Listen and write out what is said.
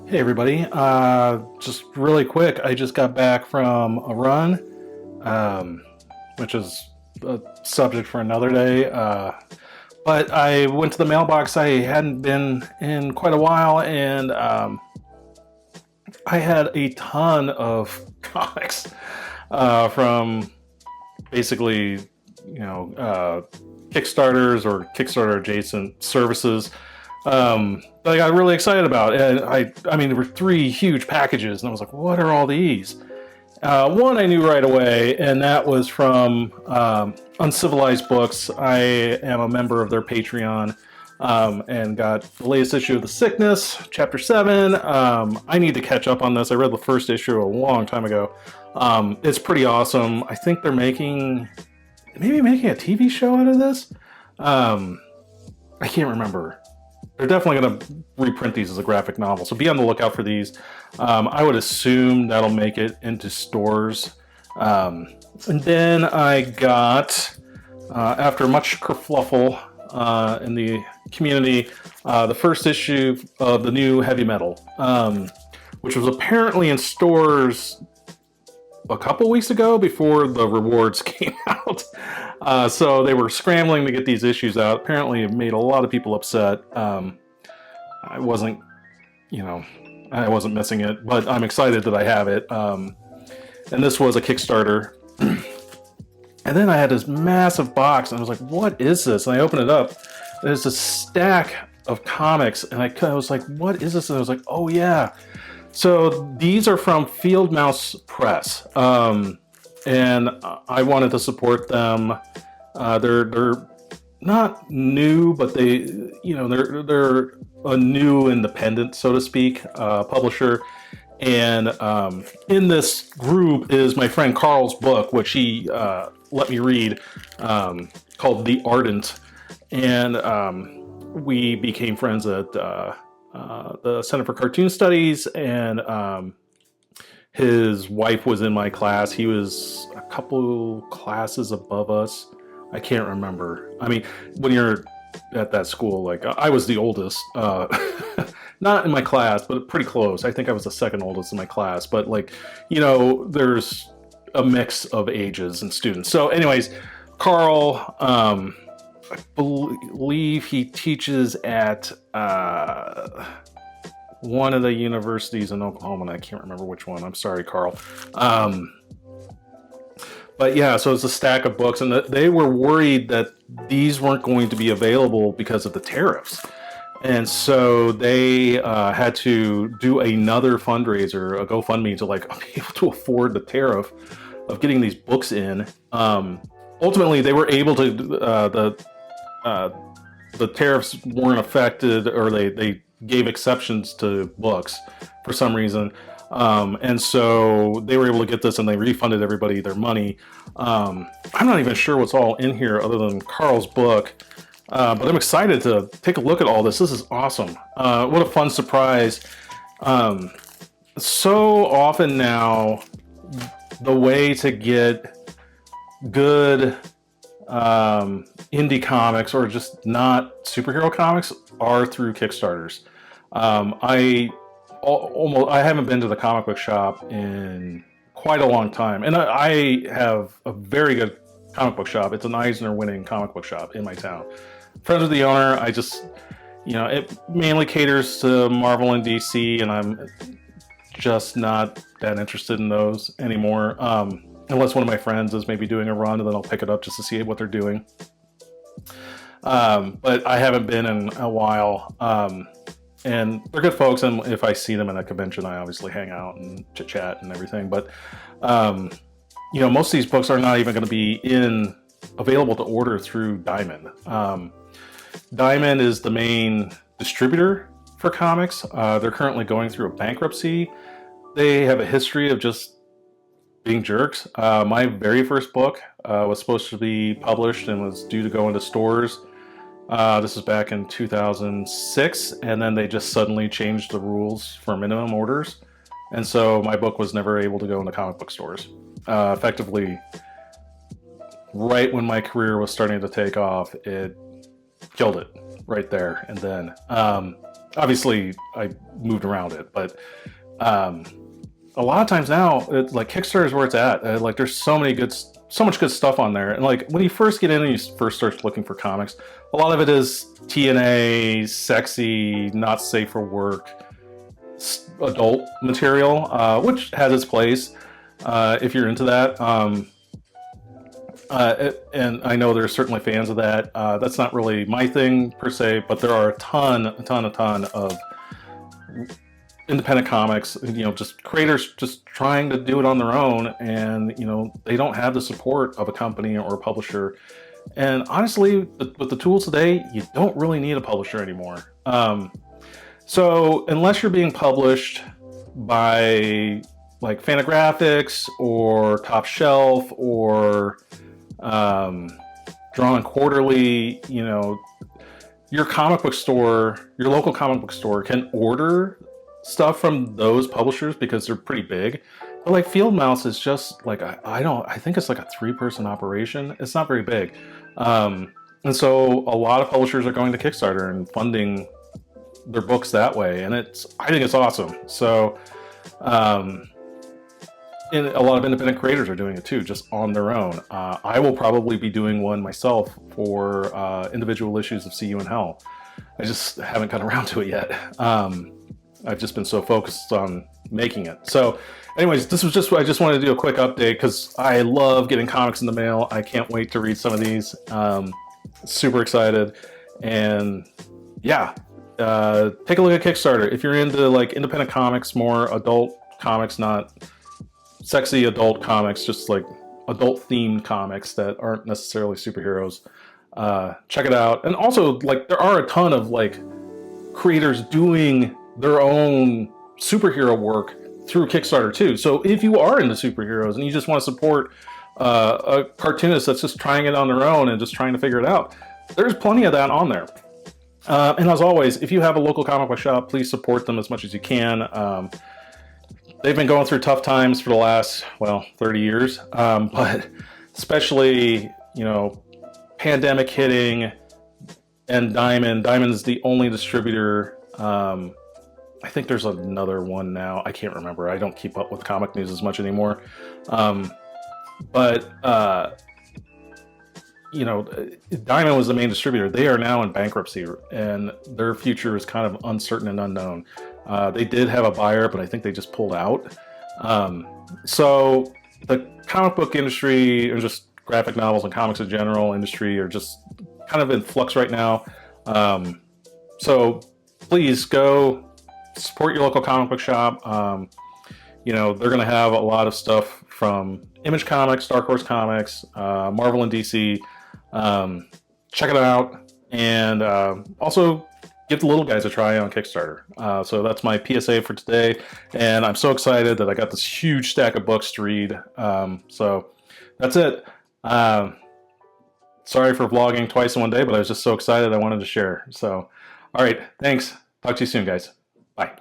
Hey everybody, just really quick, I just got back from a run, um, which is a subject for another day. But I went to the mailbox I hadn't been in quite a while, and I had a ton of comics from basically, Kickstarters or Kickstarter adjacent services that I got really excited about. And I mean, there were three huge packages, and I was like, "What are all these?" One I knew right away, and that was from Uncivilized Books. I am a member of their Patreon, and got the latest issue of The Sickness, Chapter 7. I need to catch up on this. I read the first issue a long time ago. It's pretty awesome. I think they're maybe making a TV show out of this. I can't remember. They're definitely going to reprint these as a graphic novel, so be on the lookout for these. I would assume that'll make it into stores. And then I got, after much kerfluffle in the community, the first issue of the new Heavy Metal, which was apparently in stores a couple weeks ago before the rewards came out. So they were scrambling to get these issues out. Apparently it made a lot of people upset. I wasn't, I wasn't missing it, but I'm excited that I have it. And this was a Kickstarter. And then I had this massive box, and I was like, what is this? And I opened it up. There's a stack of comics, and I was like, what is this? And I was like, oh yeah. So these are from Fieldmouse Press, and I wanted to support them. They're not new, but they're a new independent, so to speak, publisher. And in this group is my friend Carl's book, which he let me read, called The Ardent, and we became friends at the Center for Cartoon Studies, and his wife was in my class. He was a couple classes above us. I can't remember. I mean, when you're at that school, like I was the oldest, not in my class, but pretty close. I think I was the second oldest in my class, but there's a mix of ages and students. So anyways, Carl, I believe he teaches at one of the universities in Oklahoma, and I can't remember which one. I'm sorry, Carl. But yeah, so it's a stack of books, and they were worried that these weren't going to be available because of the tariffs. And so they had to do another fundraiser, a GoFundMe, to be able to afford the tariff of getting these books in. Ultimately, they were able to, the tariffs weren't affected, or they gave exceptions to books for some reason. And so they were able to get this, and they refunded everybody their money. I'm not even sure what's all in here other than Carl's book, but I'm excited to take a look at all this. This is awesome. What a fun surprise. So often now, the way to get good indie comics, or just not superhero comics, are through Kickstarters. I haven't been to the comic book shop in quite a long time, and I have a very good comic book shop. It's an Eisner-winning comic book shop in my town. Friends with the owner. I just, it mainly caters to Marvel and DC, and I'm just not that interested in those anymore. Unless one of my friends is maybe doing a run, and then I'll pick it up just to see what they're doing. But I haven't been in a while. And they're good folks, and if I see them at a convention, I obviously hang out and chit-chat and everything. But, most of these books are not even going to be available to order through Diamond. Diamond is the main distributor for comics. They're currently going through a bankruptcy. They have a history of just being jerks. My very first book was supposed to be published and was due to go into stores. This is back in 2006, and then they just suddenly changed the rules for minimum orders, and so my book was never able to go into comic book stores. Effectively, right when my career was starting to take off, it killed it right there and then. obviously I moved around it, but a lot of times now, like Kickstarter is where it's at. Like there's so much good stuff on there. And like when you first get in and you first start looking for comics, a lot of it is TNA, sexy, not safe for work, adult material, which has its place if you're into that. And I know there's certainly fans of that. That's not really my thing per se, but there are a ton of independent comics, just creators just trying to do it on their own, and they don't have the support of a company or a publisher. And honestly, with the tools today, you don't really need a publisher anymore. So unless you're being published by like Fantagraphics or Top Shelf or Drawn Quarterly, your comic book store, your local comic book store can order stuff from those publishers because they're pretty big. But like Fieldmouse is just like, I think it's like a 3-person operation. It's not very big. And so a lot of publishers are going to Kickstarter and funding their books that way. And I think it's awesome. So, and a lot of independent creators are doing it too, just on their own. I will probably be doing one myself for individual issues of See You in Hell. I just haven't gotten around to it yet. I've just been so focused on making it. So anyways, I just wanted to do a quick update because I love getting comics in the mail. I can't wait to read some of these. Super excited. And yeah, take a look at Kickstarter. If you're into like independent comics, more adult comics, not sexy adult comics, just like adult themed comics that aren't necessarily superheroes, check it out. And also, like, there are a ton of like creators doing their own superhero work through Kickstarter too. So if you are into superheroes and you just want to support a cartoonist that's just trying it on their own and just trying to figure it out, there's plenty of that on there. And as always, if you have a local comic book shop, please support them as much as you can. They've been going through tough times for the last, 30 years, but especially, pandemic hitting, and Diamond's the only distributor. I think there's another one now. I can't remember. I don't keep up with comic news as much anymore. But Diamond was the main distributor. They are now in bankruptcy, and their future is kind of uncertain and unknown. They did have a buyer, but I think they just pulled out. So the comic book industry, or just graphic novels and comics in general industry, are just kind of in flux right now. So please go support your local comic book shop. They're going to have a lot of stuff from Image Comics, Dark Horse Comics, Marvel and DC. Check it out, and also give the little guys a try on Kickstarter. So that's my PSA for today, and I'm so excited that I got this huge stack of books to read. So that's it. Sorry for vlogging twice in one day, but I was just so excited I wanted to share. So, all right, thanks. Talk to you soon, guys. Bye.